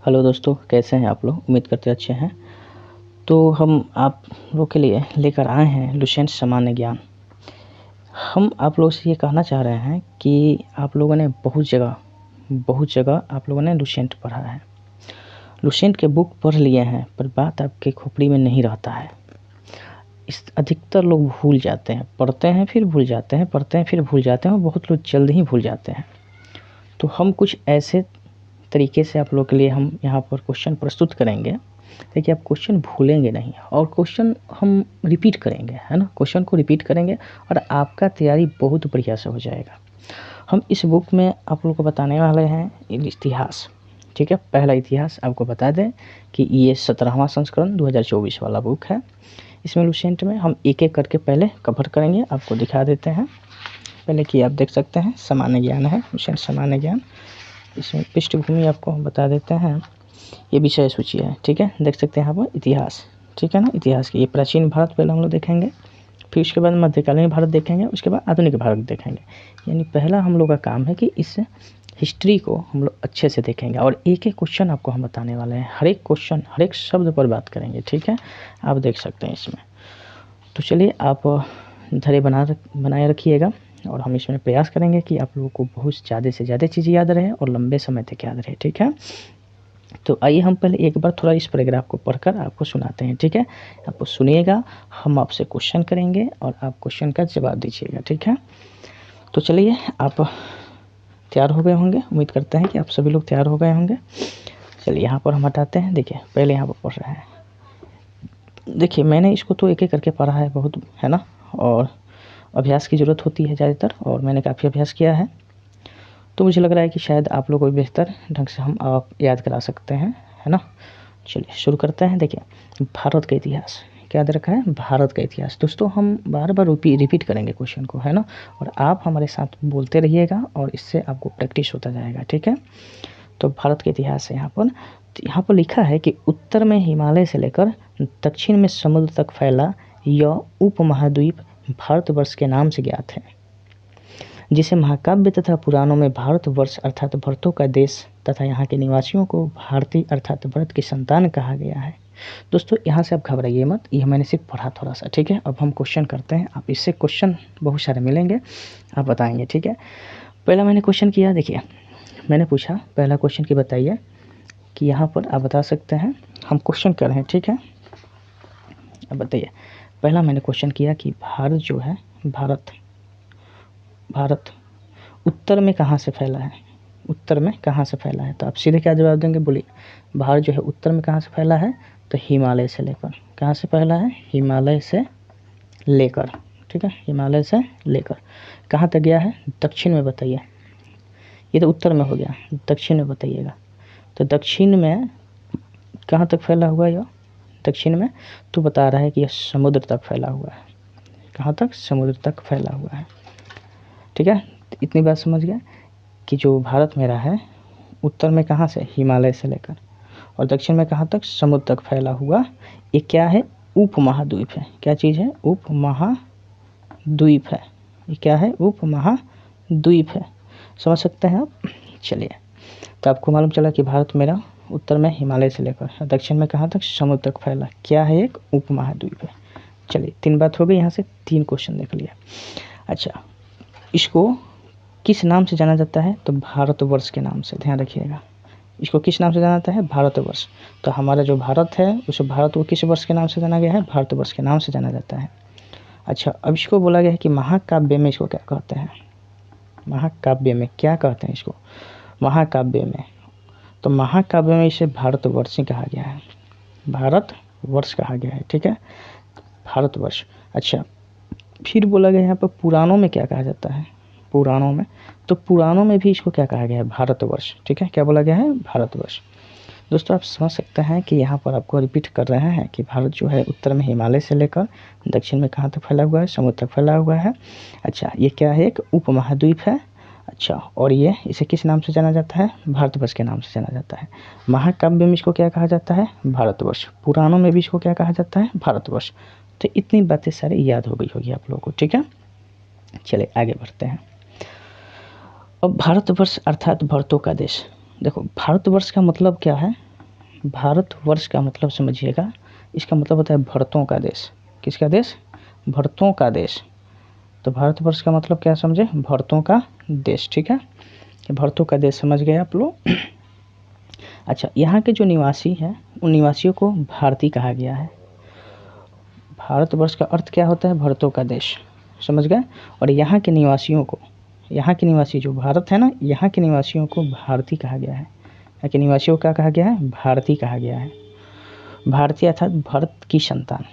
Hello दोस्तों, कैसे हैं आप लोग। उम्मीद करते अच्छे हैं। तो हम आप लोगों के लिए लेकर आए हैं लुसेंट सामान्य ज्ञान। हम आप लोगों से ये कहना चाह रहे हैं कि आप लोगों ने बहुत जगह आप लोगों ने लुसेंट पढ़ा है, लुसेंट के बुक पढ़ लिए हैं, पर बात आपके खोपड़ी में नहीं रहता है। इस अधिकतर लोग भूल जाते हैं, पढ़ते हैं फिर भूल जाते हैं, पढ़ते हैं फिर भूल जाते हैं, और बहुत लोग जल्द ही भूल जाते हैं। तो हम कुछ ऐसे तरीके से आप लोगों के लिए हम यहाँ पर क्वेश्चन प्रस्तुत करेंगे ताकि आप क्वेश्चन भूलेंगे नहीं, और क्वेश्चन हम रिपीट करेंगे, है ना। क्वेश्चन को रिपीट करेंगे और आपका तैयारी बहुत बढ़िया से हो जाएगा। हम इस बुक में आप लोगों को बताने वाले हैं इतिहास, ठीक है। पहला इतिहास आपको बता दें कि ये 17वां संस्करण 2024 वाला बुक है। इसमें लुसेंट में हम एक एक करके पहले कवर करेंगे, आपको दिखा देते हैं। पहले कि आप देख सकते हैं सामान्य ज्ञान है, लुसेंट सामान्य ज्ञान। इसमें पृष्ठभूमि आपको हम बता देते हैं, ये विषय सूची है, ठीक है। देख सकते हैं यहाँ पर इतिहास, ठीक है ना। इतिहास की ये प्राचीन भारत पहले हम लोग देखेंगे, फिर उसके बाद मध्यकालीन भारत देखेंगे, उसके बाद आधुनिक भारत देखेंगे। यानी पहला हम लोग का काम है कि इस हिस्ट्री को हम लोग अच्छे से देखेंगे, और एक एक क्वेश्चन आपको हम बताने वाले हैं। हर एक क्वेश्चन, हर एक शब्द पर बात करेंगे, ठीक है। आप देख सकते हैं इसमें। तो चलिए आप धैर्य बनाए रखिएगा, और हम इसमें प्रयास करेंगे कि आप लोगों को बहुत ज़्यादा से ज़्यादा चीज़ें याद रहे और लंबे समय तक याद रहे, ठीक है। तो आइए हम पहले एक बार थोड़ा इस पैराग्राफ को पढ़कर आपको सुनाते हैं, ठीक है। आपको सुनिएगा, हम आपसे क्वेश्चन करेंगे और आप क्वेश्चन का जवाब दीजिएगा, ठीक है। तो चलिए, आप तैयार हो गए होंगे, उम्मीद करते हैं कि आप सभी लोग तैयार हो गए होंगे। चलिए यहाँ पर हम हटाते हैं। देखिए पहले यहाँ पर पढ़ रहे हैं, देखिए मैंने इसको तो एक एक करके पढ़ा है बहुत, है ना, और अभ्यास की ज़रूरत होती है ज़्यादातर, और मैंने काफ़ी अभ्यास किया है। तो मुझे लग रहा है कि शायद आप लोगों को बेहतर ढंग से हम आप याद करा सकते हैं, है ना। चलिए शुरू करते हैं। देखिए भारत का इतिहास क्या दे रखा है, भारत का इतिहास। दोस्तों हम बार बार रिपीट करेंगे क्वेश्चन को, है ना, और आप हमारे साथ बोलते रहिएगा, और इससे आपको प्रैक्टिस होता जाएगा, ठीक है। तो भारत का इतिहास है यहाँ पर लिखा है कि उत्तर में हिमालय से लेकर दक्षिण में समुद्र तक फैला यह उपमहाद्वीप भारतवर्ष के नाम से ज्ञात है, जिसे महाकाव्य तथा पुराणों में भारतवर्ष अर्थात भरतों का देश तथा यहाँ के निवासियों को भारतीय अर्थात भरत की संतान कहा गया है। दोस्तों यहाँ से आप घबराइए मत, ये मैंने सिर्फ पढ़ा थोड़ा सा, ठीक है। अब हम क्वेश्चन करते हैं, आप इससे क्वेश्चन बहुत सारे मिलेंगे, आप बताएंगे, ठीक है। पहला मैंने क्वेश्चन किया, देखिए मैंने पूछा पहला क्वेश्चन की बताइए कि यहाँ पर आप बता सकते हैं, हम क्वेश्चन कर रहे हैं, ठीक है। अब बताइए, पहला मैंने क्वेश्चन किया कि भारत जो है, भारत उत्तर में कहाँ से फैला है, उत्तर में कहाँ से फैला है। तो आप सीधे क्या जवाब देंगे, बोलिए। भारत जो है उत्तर में कहाँ से फैला है, तो हिमालय से लेकर, कहाँ से फैला है, हिमालय से लेकर, ठीक है, हिमालय से लेकर कहाँ तक गया है, दक्षिण में बताइए। ये तो उत्तर में हो गया, दक्षिण में बताइएगा। तो दक्षिण में कहाँ तक फैला हुआ है, यह दक्षिण में तो बता रहा है कि यह समुद्र तक फैला हुआ है। कहाँ तक, समुद्र तक फैला हुआ है, ठीक है। इतनी बात समझ गया कि जो भारत मेरा है उत्तर में कहाँ से, हिमालय से लेकर, और दक्षिण में कहाँ तक, समुद्र तक फैला हुआ। ये क्या है, उपमहाद्वीप है। क्या चीज़ है, उपमहाद्वीप है। ये क्या है, उपमहाद्वीप है। समझ सकते हैं आप। चलिए, तो आपको मालूम चला कि भारत मेरा उत्तर में हिमालय से लेकर दक्षिण में कहाँ तक, समुद्र तक फैला, क्या है, एक उपमहाद्वीप है। चलिए 3 बात हो गई, यहाँ से 3 क्वेश्चन देख लिया। अच्छा, इसको किस नाम से जाना जाता है, तो भारतवर्ष के नाम से, ध्यान रखिएगा। इसको किस नाम से जाना जाता है, भारतवर्ष। तो हमारा जो भारत है उस भारत को किस वर्ष के नाम से जाना गया है, भारतवर्ष के नाम से जाना जाता है। अच्छा, अब इसको बोला गया है कि महाकाव्य में इसको क्या कहते हैं, महाकाव्य में क्या कहते हैं इसको, महाकाव्य में। तो महाकाव्य में इसे भारतवर्ष ही कहा गया है, भारतवर्ष कहा गया है, ठीक है, भारतवर्ष। अच्छा, फिर बोला गया यहाँ पर पुराणों में क्या कहा जाता है, पुराणों में, तो पुराणों में भी इसको क्या कहा गया है, भारतवर्ष, ठीक है। क्या बोला गया है, भारतवर्ष। दोस्तों आप समझ सकते हैं कि यहाँ पर आपको रिपीट कर रहे हैं कि भारत जो है उत्तर में हिमालय से लेकर दक्षिण में कहाँ तक फैला हुआ है, समुद्र तक फैला हुआ है। अच्छा, ये क्या है, एक उपमहाद्वीप है। अच्छा, और ये इसे किस नाम से जाना जाता है, भारतवर्ष के नाम से जाना जाता है। महाकाव्य में इसको क्या कहा जाता है, भारतवर्ष। पुराणों में भी इसको क्या कहा जाता है, भारतवर्ष। तो इतनी बातें सारी याद हो गई होगी आप लोगों को, ठीक है। चलिए आगे बढ़ते हैं। अब भारतवर्ष अर्थात भरतों का देश। देखो भारतवर्ष का मतलब क्या है, भारतवर्ष का मतलब समझिएगा, इसका मतलब होता है भरतों का देश। किसका देश? भरतों का देश। तो भारतवर्ष का मतलब क्या समझे? भरतों का देश। ठीक है, भरतों का देश समझ गए आप लोग। अच्छा, यहाँ के जो निवासी हैं उन निवासियों को भारतीय कहा गया है। भारतवर्ष का अर्थ क्या होता है? भरतों का देश, समझ गए। और यहाँ के निवासियों को, यहाँ के निवासी जो भारत है ना, यहाँ के निवासियों को भारतीय कहा गया है। यहाँ के निवासियों को क्या कहा गया है? भारतीय कहा गया है। भारतीय अर्थात भरत की संतान।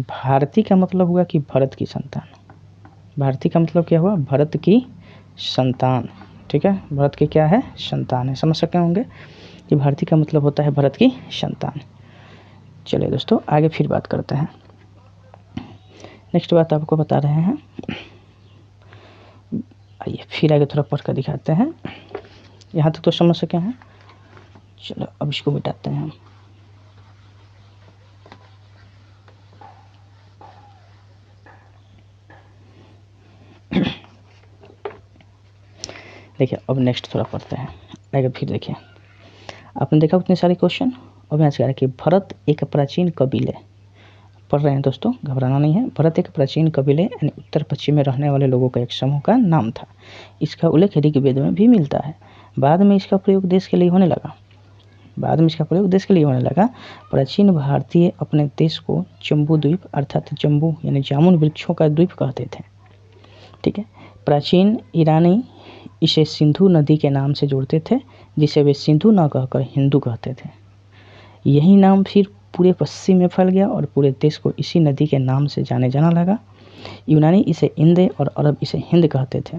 भारतीय का मतलब हुआ कि भरत की संतान। भारतीय का मतलब क्या हुआ? भरत की संतान। ठीक है, भरत की क्या है? संतान है। समझ सकते होंगे कि भारतीय का मतलब होता है भरत की संतान। चलिए दोस्तों, आगे फिर बात करते हैं। नेक्स्ट बात आपको बता रहे हैं, आइए फिर आगे थोड़ा पढ़ कर दिखाते हैं। यहाँ तक तो समझ सके हैं। चलो अब इसको मिटाते हैं हम। देखिए अब नेक्स्ट थोड़ा पढ़ते हैं आगे। फिर देखिए, आपने देखा उतने सारे क्वेश्चन। अब यहाँ से कह रहा है कि भरत एक प्राचीन कबीले, पढ़ रहे हैं दोस्तों, घबराना नहीं है। भरत एक प्राचीन कबीले यानी उत्तर पश्चिम में रहने वाले लोगों का एक समूह का नाम था। इसका उल्लेख ऋग्वेद में भी मिलता है। बाद में इसका प्रयोग देश के लिए होने लगा। प्राचीन भारतीय अपने देश को जम्बू द्वीप अर्थात जम्बू यानी जामुन वृक्षों का द्वीप कहते थे। ठीक है, प्राचीन ईरानी इसे सिंधु नदी के नाम से जोड़ते थे, जिसे वे सिंधु न कहकर हिंदू कहते थे। यही नाम फिर पूरे पश्चिम में फैल गया और पूरे देश को इसी नदी के नाम से जाना लगा। यूनानी इसे इंदे और अरब इसे हिंद कहते थे।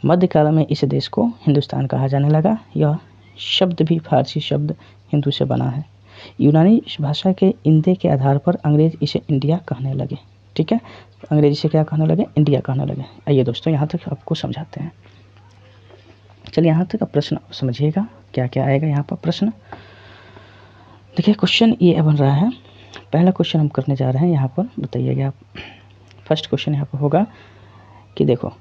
मध्यकाल में इस देश को हिंदुस्तान कहा जाने लगा। यह शब्द भी फारसी शब्द हिंदू से बना है। यूनानी भाषा के इंदे के आधार पर अंग्रेज इसे इंडिया कहने लगे। ठीक है, अंग्रेज इसे क्या कहने लगे? इंडिया कहने लगे। आइए दोस्तों, यहाँ तक आपको समझाते हैं। चलिए यहाँ तक का प्रश्न समझिएगा, क्या क्या आएगा यहाँ पर प्रश्न। देखिए क्वेश्चन ये बन रहा है। पहला क्वेश्चन हम करने जा रहे हैं यहाँ पर, बताइएगा आप। फर्स्ट क्वेश्चन यहाँ पर होगा कि देखो,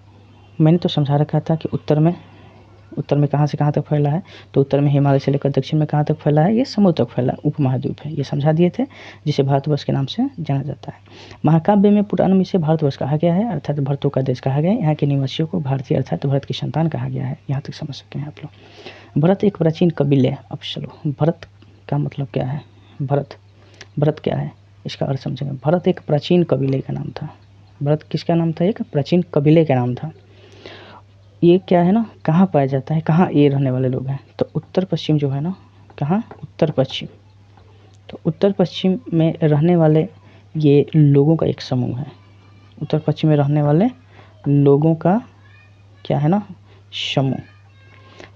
मैंने तो समझा रखा था कि उत्तर में कहाँ से कहाँ तक फैला है। तो उत्तर में हिमालय से लेकर दक्षिण में कहाँ तक फैला है? ये समुद्र तक फैला उपमहाद्वीप है, ये समझा दिए थे, जिसे भारतवर्ष के नाम से जाना जाता है। महाकाव्य में पुराण में इसे भारतवर्ष कहा गया है, अर्थात भरतों का देश कहा गया है। यहाँ के निवासियों को भारतीय अर्थात भरत की संतान कहा गया है। यहाँ तक समझ सकते हैं आप लोग। भरत एक प्राचीन कबीले। अब चलो, भरत का मतलब क्या है? भरत क्या है, इसका अर्थ समझेंगे। भरत एक प्राचीन कबीले का नाम था। भरत किसका नाम था? एक प्राचीन कबीले का नाम था। ये क्या है ना, कहाँ पाया जाता है, कहाँ ये रहने वाले लोग हैं? तो उत्तर पश्चिम जो है ना, कहाँ? उत्तर पश्चिम। तो उत्तर पश्चिम में रहने वाले ये लोगों का एक समूह है। उत्तर पश्चिम में रहने वाले लोगों का क्या है ना, समूह।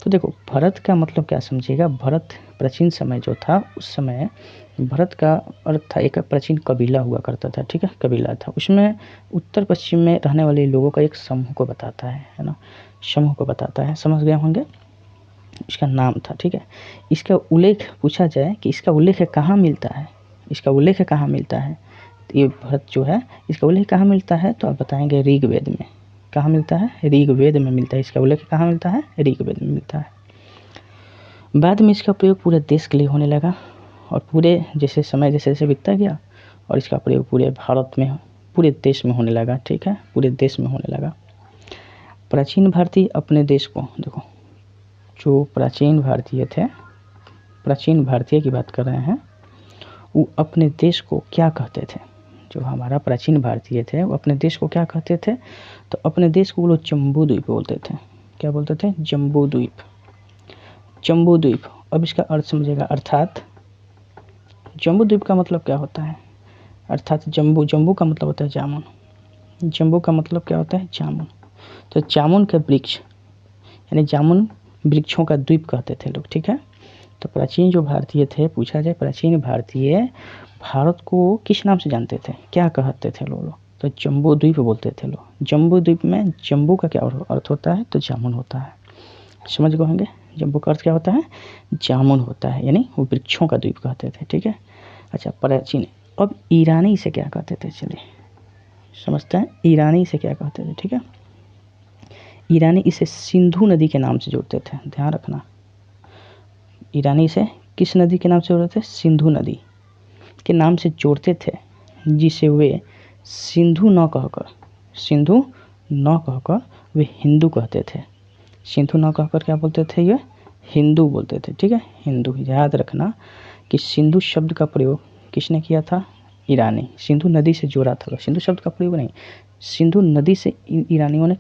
तो देखो, भरत का मतलब क्या समझिएगा। भरत प्राचीन समय जो था, उस समय भरत का अर्थ था एक प्राचीन कबीला हुआ करता था। ठीक है, कबीला था, उसमें उत्तर पश्चिम में रहने वाले लोगों का एक समूह को बताता है ना, समूह को बताता है। समझ गए होंगे, इसका नाम था। ठीक है, इसका उल्लेख पूछा जाए कि इसका उल्लेख कहाँ मिलता है, इसका उल्लेख कहाँ मिलता है, तो ये भरत जो है, इसका उल्लेख कहाँ मिलता है? तो आप बताएंगे ऋग्वेद में। कहाँ मिलता है? ऋग्वेद में मिलता है। इसका उल्लेख कहाँ मिलता है? ऋग्वेद में मिलता है। बाद में इसका प्रयोग पूरे देश के लिए होने लगा और पूरे जैसे समय जैसे बीतता गया और इसका प्रयोग पूरे भारत में, पूरे देश में होने लगा। ठीक है, पूरे देश में होने लगा। प्राचीन भारतीय अपने देश को, देखो जो प्राचीन भारतीय थे, प्राचीन भारतीय की बात कर रहे हैं, वो अपने देश को क्या कहते थे? जो हमारा प्राचीन भारतीय थे वो अपने देश को क्या कहते थे? तो अपने देश को वो लोग जम्बू द्वीप बोलते थे। क्या बोलते थे? जम्बू द्वीप। जम्बू द्वीप। अब इसका अर्थ समझिएगा, अर्थात जम्बू द्वीप का मतलब क्या होता है? अर्थात जम्बू का मतलब होता है जामुन। जम्बू का मतलब क्या होता है? जामुन। तो जामुन के वृक्ष यानी जामुन वृक्षों का द्वीप कहते थे लोग। ठीक है, तो प्राचीन जो भारतीय थे, पूछा जाए प्राचीन भारतीय भारत को किस नाम से जानते थे, क्या कहते थे लोग? तो जम्बू द्वीप बोलते थे लोग। जम्बू द्वीप में जम्बू का क्या अर्थ होता है? तो जामुन होता है। समझ गए होंगे, जम्बू का अर्थ क्या होता है? जामुन होता है, यानी वो वृक्षों का द्वीप कहते थे। ठीक है, अच्छा प्राचीन। अब ईरानी से क्या कहते थे, चलिए समझते हैं। ईरानी से क्या कहते थे? ठीक है, ईरानी इसे सिंधु नदी के नाम से जोड़ते थे। ध्यान रखना, ईरानी से किस नदी के नाम से जोड़ते थे? सिंधु नदी के नाम से जोड़ते थे, जिसे वे सिंधु न कहकर वे हिंदू कहते थे। सिंधु न कहकर क्या बोलते थे? ये हिंदू बोलते थे। ठीक है, हिंदू। याद रखना कि सिंधु शब्द का प्रयोग किसने किया था? ईरानी। सिंधु नदी से जोड़ा था, सिंधु शब्द का प्रयोग नहीं, सिंधु नदी से ईरानियों ने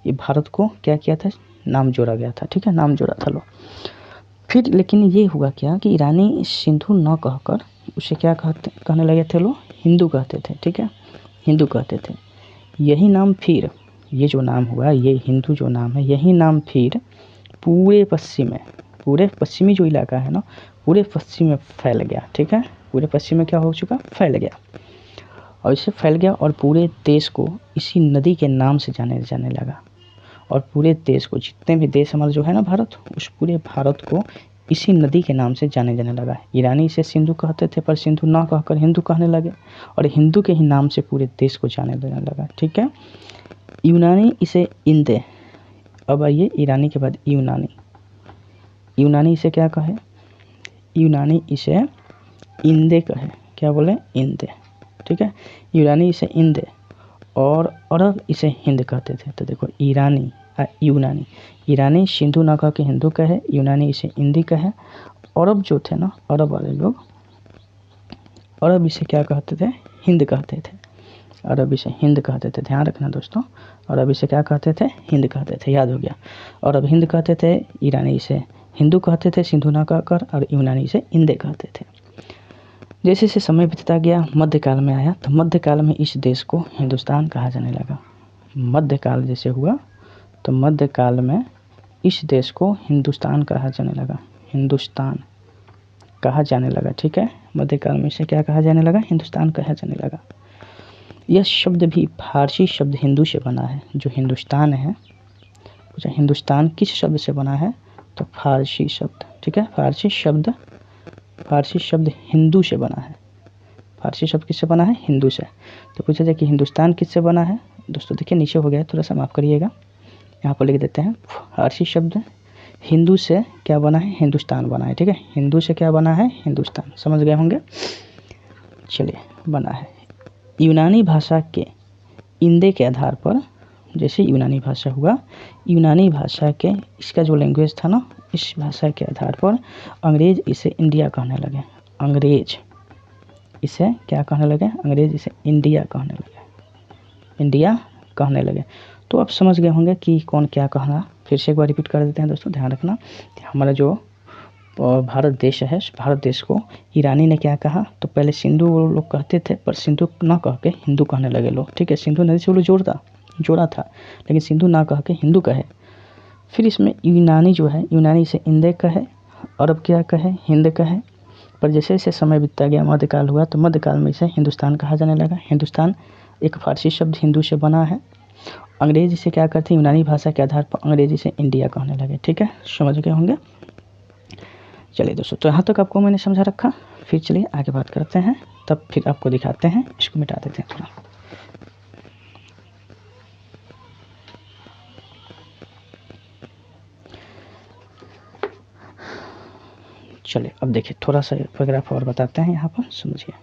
ये भारत को क्या किया था? नाम जोड़ा गया था। ठीक है, नाम जोड़ा था। लो फिर लेकिन ये हुआ क्या कि ईरानी सिंधु न कहकर उसे क्या कहने लगे थे? लोग हिंदू कहते थे। ठीक है, हिंदू कहते थे। यही नाम फिर, ये जो नाम हुआ, ये हिंदू जो नाम है, यही नाम फिर पूरे पश्चिमी जो इलाका है ना, पूरे पश्चिम में फैल गया। ठीक है, पूरे पश्चिम में क्या हो चुका? फैल गया। और इसे फैल गया और पूरे देश को इसी नदी के नाम से जाने लगा। और पूरे देश को, जितने भी देश हमारा जो है ना भारत, उस पूरे भारत को इसी नदी के नाम से जाने लगा। ईरानी इसे सिंधु कहते थे, पर सिंधु ना कहकर हिंदू कहने लगे, और हिंदू के ही नाम से पूरे देश को जाने लगा। ठीक है, यूनानी इसे इंदे। अब आइए ईरानी के बाद यूनानी इसे क्या कहे? यूनानी इसे इंदे कहे। क्या बोले? इंदे। ठीक है, यूनानी इसे इंदे और अरब इसे हिंद कहते थे। तो देखो, ईरानी सिंधु ना कह के हिंदू कहे, यूनानी इसे इंदी कहे। अरब जो थे ना, अरब वाले लोग, अरब इसे क्या कहते थे? हिंद कहते थे। अरब इसे हिंद कहते थे। ध्यान रखना दोस्तों, अरब इसे क्या कहते थे? हिंद कहते थे। याद हो गया, अरब हिंद कहते थे, ईरानी इसे हिंदू कहते थे सिंधु ना कहकर, और यूनानी इसे इंदे कहते थे। जैसे जैसे समय बीतता गया, मध्यकाल में आया, तो मध्यकाल में इस देश को हिंदुस्तान कहा जाने लगा। मध्यकाल जैसे हुआ तो मध्यकाल में इस देश को हिंदुस्तान कहा जाने लगा। हिंदुस्तान कहा जाने लगा। ठीक है, मध्यकाल में इसे क्या कहा जाने लगा? हिंदुस्तान कहा जाने लगा। यह शब्द भी फारसी शब्द हिंदू से बना है। जो हिंदुस्तान है, पूछा हिंदुस्तान किस शब्द से बना है? तो फारसी शब्द। ठीक है, फारसी शब्द हिंदू से बना है। फारसी शब्द किससे बना है? हिंदू से। तो पूछा जाए कि हिंदुस्तान किससे बना है? दोस्तों देखिए, नीचे हो गया, थोड़ा सा माफ़ करिएगा, यहाँ पर लिख देते हैं। फारसी शब्द हिंदू से क्या बना है? हिंदुस्तान बना है। ठीक है, हिंदू से क्या बना है? हिंदुस्तान। समझ गए होंगे। चलिए, बना है। यूनानी भाषा के इंदे के आधार पर, जैसे यूनानी भाषा हुआ, यूनानी भाषा के इसका जो लैंग्वेज था ना, इस भाषा के आधार पर अंग्रेज इसे इंडिया कहने लगे। अंग्रेज इसे क्या कहने लगे? अंग्रेज इसे इंडिया कहने लगे। तो आप समझ गए होंगे कि कौन क्या कहना। फिर से एक बार रिपीट कर देते हैं दोस्तों, ध्यान रखना कि हमारा जो भारत देश है, भारत देश को ईरानी ने क्या कहा? तो पहले सिंधु वो लोग कहते थे, पर सिंधु ना कह के हिंदू कहने लगे लोग। ठीक है, सिंधु नदी से वो लोग जोड़ा था, लेकिन सिंधु ना कह के हिंदू कहे। फिर इसमें यूनानी जो है, यूनानी से इंदे कहे, अरब क्या कहे? हिंद कहे। पर जैसे जैसे समय बीतता गया, मध्यकाल हुआ, तो मध्यकाल में इसे हिंदुस्तान कहा जाने लगा। हिंदुस्तान एक फारसी शब्द हिंदू से बना है। अंग्रेजी से क्या करते हैं? यूनानी भाषा के आधार पर अंग्रेजी से इंडिया कहने लगे। ठीक है, समझ गए होंगे। चलिए दोस्तों, तो यहाँ तक आपको मैंने समझा रखा। फिर चलिए आगे बात करते हैं, तब फिर आपको दिखाते हैं। इसको मिटा देते हैं थोड़ा। चलिए अब देखिए, थोड़ा सा पैराग्राफ और बताते हैं यहाँ पर, समझिए।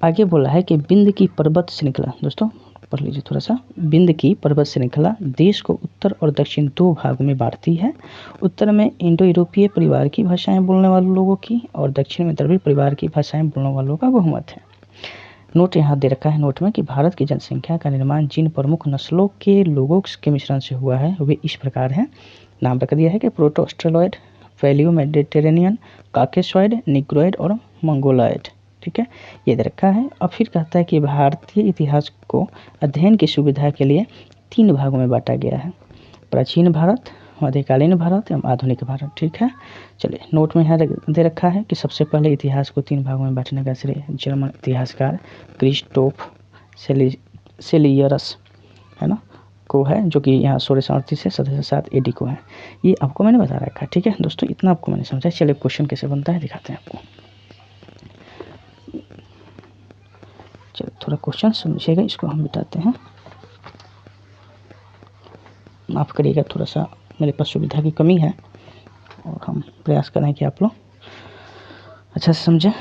आगे बोला है कि बिंद की पर्वत श्रृंखला, दोस्तों पढ़ लीजिए थोड़ा सा। बिंद की पर्वत श्रृंखला देश को उत्तर और दक्षिण दो भागों में बांटती है। उत्तर में इंडो यूरोपीय परिवार की भाषाएं बोलने वाले लोगों की, और दक्षिण में द्रविड़ परिवार की भाषाएं बोलने वालों का बहुमत है। नोट यहाँ दे रखा है, नोट में, कि भारत की जनसंख्या का निर्माण जिन प्रमुख नस्लों के लोगों के मिश्रण से हुआ है वे इस प्रकार हैं। नाम रख दिया है कि proto australoid, palaeo Mediterranean, caucasoid, negroid और मंगोलॉयड। ठीक है, ये दे रखा है। अब फिर कहता है कि भारतीय इतिहास को अध्ययन की सुविधा के लिए 3 भागों में बांटा गया है: प्राचीन भारत, मध्यकालीन भारत एवं आधुनिक भारत। ठीक है, चलिए नोट में यहाँ दे रखा है कि सबसे पहले इतिहास को 3 भागों में बांटने का श्रेय जर्मन इतिहासकार क्रिस्टोफ सेलियरस है ना को है, जो कि यहाँ 1638 से 1707 AD को है। ये आपको मैंने बता रखा है। ठीक है दोस्तों, इतना आपको मैंने समझा। चलिए क्वेश्चन कैसे बनता है दिखाते हैं आपको। चलिए थोड़ा क्वेश्चन समझिएगा, इसको हम मिटाते हैं। माफ़ करिएगा, थोड़ा सा मेरे पास सुविधा की कमी है, और हम प्रयास करें कि आप लोग अच्छा से समझे।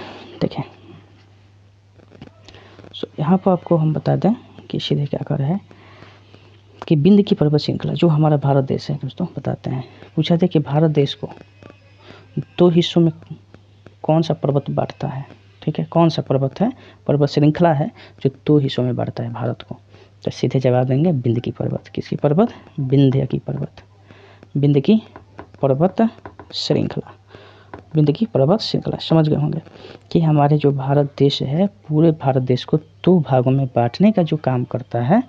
देखें, यहाँ पर आपको हम बता दें कि सीधे क्या कर रहे हैं कि विंध्य की पर्वत श्रृंखला जो हमारा भारत देश है दोस्तों, बताते हैं। पूछा था कि भारत देश को 2 हिस्सों में कौन सा पर्वत बांटता है। ठीक है, कौन सा पर्वत है, पर्वत श्रृंखला है जो 2 हिस्सों में बांटता है भारत को। तो सीधे जवाब देंगे विंध्य की पर्वत। किसकी पर्वत? विंध्य की पर्वत, विंध्य की पर्वत श्रृंखला, विंध्य की पर्वत श्रृंखला। समझ गए होंगे कि हमारे जो भारत देश है, पूरे भारत देश को 2 भागों में बांटने का जो काम करता है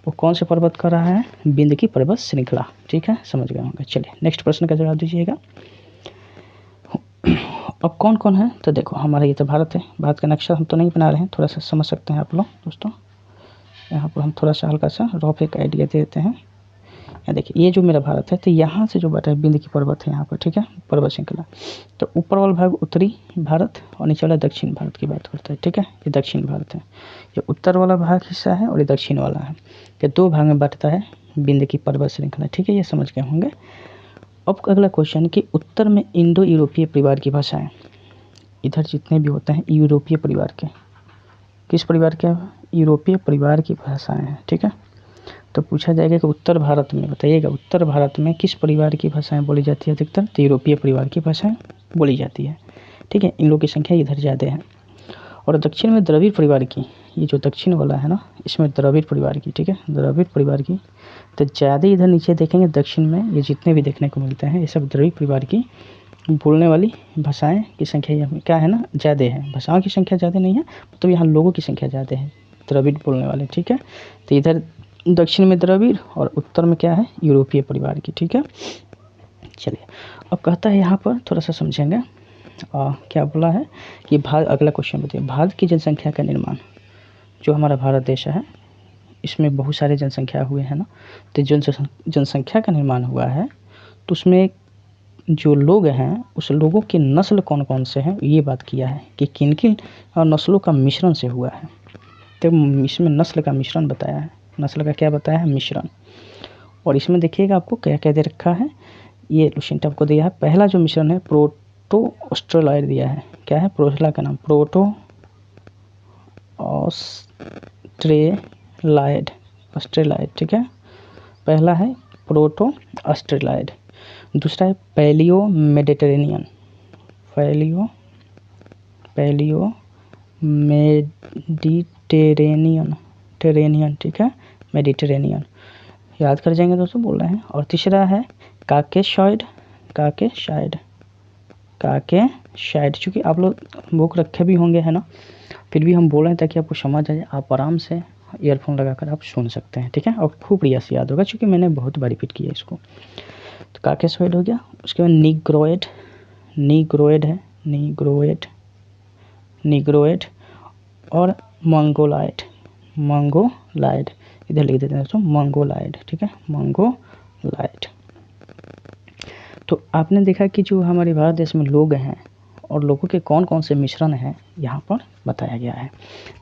वो कौन से पर्वत कर रहा है? विंध्य की पर्वत श्रृंखला। ठीक है, समझ गए होंगे। चलिए नेक्स्ट प्रश्न का जवाब दीजिएगा। अब कौन कौन है? तो देखो, हमारा ये तो भारत है। भारत का नक्शा हम तो नहीं बना रहे हैं, थोड़ा सा समझ सकते हैं आप लोग दोस्तों। यहाँ पर हम थोड़ा सा हल्का सा रफ एक आइडिया दे देते हैं। यहाँ देखिए, ये जो मेरा भारत है, तो यहाँ से जो बाटा है विंध्य की पर्वत है यहाँ पर। ठीक है, पर्वत श्रृंखला। तो ऊपर वाला भाग उत्तरी भारत और नीचे वाला दक्षिण भारत की बात करता है। ठीक है, ये दक्षिण भारत है। ये उत्तर वाला भाग हिस्सा है और ये दक्षिण वाला है। ये 2 भाग में बांटता है विंध्य की पर्वत श्रृंखला। ठीक है, ये समझ गए होंगे। अब अगला क्वेश्चन कि उत्तर में इंडो यूरोपीय परिवार की भाषाएं, इधर जितने भी होते हैं यूरोपीय परिवार के, किस परिवार के? यूरोपीय परिवार की भाषाएं हैं। ठीक है, तो पूछा जाएगा कि उत्तर भारत में, बताइएगा उत्तर भारत में किस परिवार की भाषाएं बोली जाती है अधिकतर? तो यूरोपीय परिवार की भाषाएं बोली जाती है। ठीक है, इन लोगों की संख्या इधर ज़्यादा है। और दक्षिण में द्रविड़ परिवार की, ये जो दक्षिण वाला है ना, इसमें द्रविड़ परिवार की, ठीक है, द्रविड़ परिवार की तो ज़्यादा इधर नीचे देखेंगे दक्षिण में ये जितने भी देखने को मिलते हैं ये सब द्रविड़ परिवार की बोलने वाली भाषाएं की संख्या यहाँ क्या है ना, ज़्यादा है। भाषाओं की संख्या ज़्यादा नहीं है, तो यहाँ लोगों की संख्या ज़्यादा है द्रविड़ बोलने वाले। ठीक है, तो इधर दक्षिण में द्रविड़ और उत्तर में क्या है? यूरोपीय परिवार की। ठीक है, चलिए अब कहता है यहाँ पर थोड़ा सा समझेंगे। क्या बोला है कि भारत, अगला क्वेश्चन बताइए, भारत की जनसंख्या का निर्माण, जो हमारा भारत देश है इसमें बहुत सारे जनसंख्या हुए हैं ना, तो जनसंख्या का निर्माण हुआ है तो उसमें जो लोग हैं उस लोगों की नस्ल कौन कौन से हैं, ये बात किया है कि किन किन नस्लों का मिश्रण से हुआ है। तो इसमें नस्ल का मिश्रण बताया है। नस्ल का क्या बताया है? मिश्रण। और इसमें देखिएगा आपको क्या क्या दे रखा है, ये लुसेंट आपको दिया है। पहला जो मिश्रण है प्रोटो ऑस्ट्रेलॉइड दिया है। क्या है? प्रोटोला का नाम प्रोटो ऑस्ट्रेलॉइड, ऑस्ट्रेलॉइड। ठीक है, पहला है प्रोटो ऑस्ट्रेलॉइड। दूसरा है पैलियो मेडिटेरेनियन, पैलियो मेडिटेरेनियन, ठीक है, मेडिटेरेनियन याद कर जाएंगे दोस्तों, बोल रहे हैं। और तीसरा है काकेशॉइड, चूँकि आप लोग बुक रखे भी होंगे है ना, फिर भी हम बोल रहे हैं ताकि आपको समझ आ जाए, आप आराम से ईयरफोन लगाकर आप सुन सकते हैं। ठीक है, और खूब बढ़िया से याद होगा क्योंकि मैंने बहुत बार रिपीट किया इसको। तो काकेशॉइड हो गया। उसके बाद नीग्रोइड है, नीग्रोइड और मंगोलाइड, इधर लिख देते हैं दोस्तों मंगोलाइड। ठीक है, मंगोलाइड। तो आपने देखा कि जो हमारे भारत देश में लोग हैं और लोगों के कौन कौन से मिश्रण हैं यहाँ पर बताया गया है।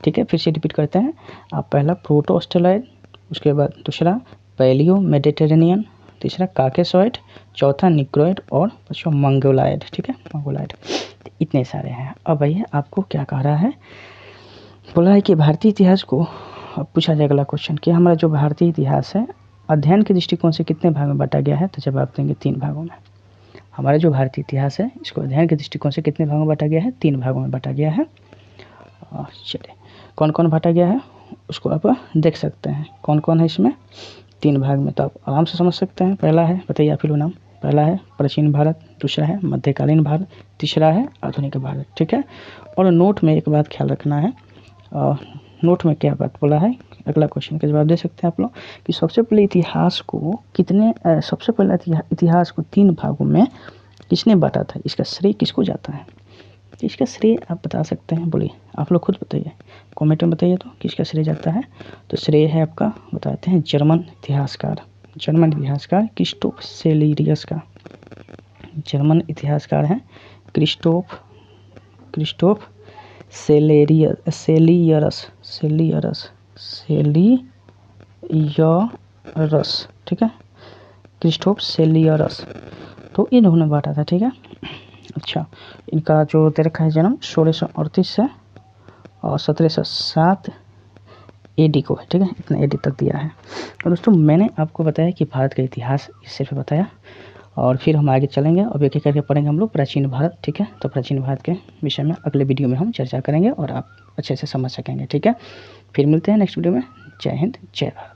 ठीक है, फिर से रिपीट करते हैं। आप पहला प्रोटो ऑस्ट्रेलॉइड, उसके बाद दूसरा पैलियो मेडिटेरेनियन, तीसरा काकेशॉइड, चौथा निग्रोइड और पांचवा मंगोलाइड। ठीक है, मंगोलाइड। इतने सारे हैं। अब भैया आपको क्या कह रहा है, बोला है कि भारतीय इतिहास को, अब पूछा जाएगा अगला क्वेश्चन कि हमारा जो भारतीय इतिहास है अध्ययन के दृष्टिकोण से कितने भाग में बांटा गया है। तो जवाब देंगे 3 भागों में। हमारा जो भारतीय इतिहास है इसको अध्ययन के दृष्टिकोण से कितने भागों में बांटा गया है? 3 भागों में बांटा गया है। चलिए कौन कौन बांटा गया है उसको आप देख सकते हैं, कौन कौन है इसमें 3 भाग में, तो आप आराम से समझ सकते हैं। पहला है, बताइए आप लोग नाम। पहला है प्राचीन भारत, दूसरा है मध्यकालीन भारत, तीसरा है आधुनिक भारत। ठीक है, और नोट में एक बात ख्याल रखना है, नोट में क्या बात बोला है, अगला क्वेश्चन का जवाब दे सकते हैं आप लोग कि सबसे पहले इतिहास को सबसे पहले इतिहास को 3 भागों में किसने बांटा था, इसका श्रेय किसको जाता है? तो इसका श्रेय आप बता सकते हैं, बोलिए आप लोग खुद बताइए, कमेंट में बताइए तो किसका श्रेय जाता है। तो श्रेय है आपका, बताते हैं, जर्मन इतिहासकार क्रिस्टोफ सेलियरस का। जर्मन इतिहासकार हैं क्रिस्टोफ सेलियरस। ठीक है, क्रिस्टोफ सेलियरस, तो इन्होंने बांटा था। ठीक है, अच्छा, इनका जो दे रखा है जन्म 1638 से और 1707 AD को है, ठीक है, इतना AD तक दिया है। तो दोस्तों मैंने आपको बताया कि भारत का इतिहास इससे भी बताया, और फिर हम आगे चलेंगे और एक एक करके पढ़ेंगे हम लोग प्राचीन भारत, ठीक है। तो प्राचीन भारत के विषय में अगले वीडियो में हम चर्चा करेंगे और आप अच्छे से समझ सकेंगे, ठीक है। फिर मिलते हैं नेक्स्ट वीडियो में। जय हिंद, जय भारत।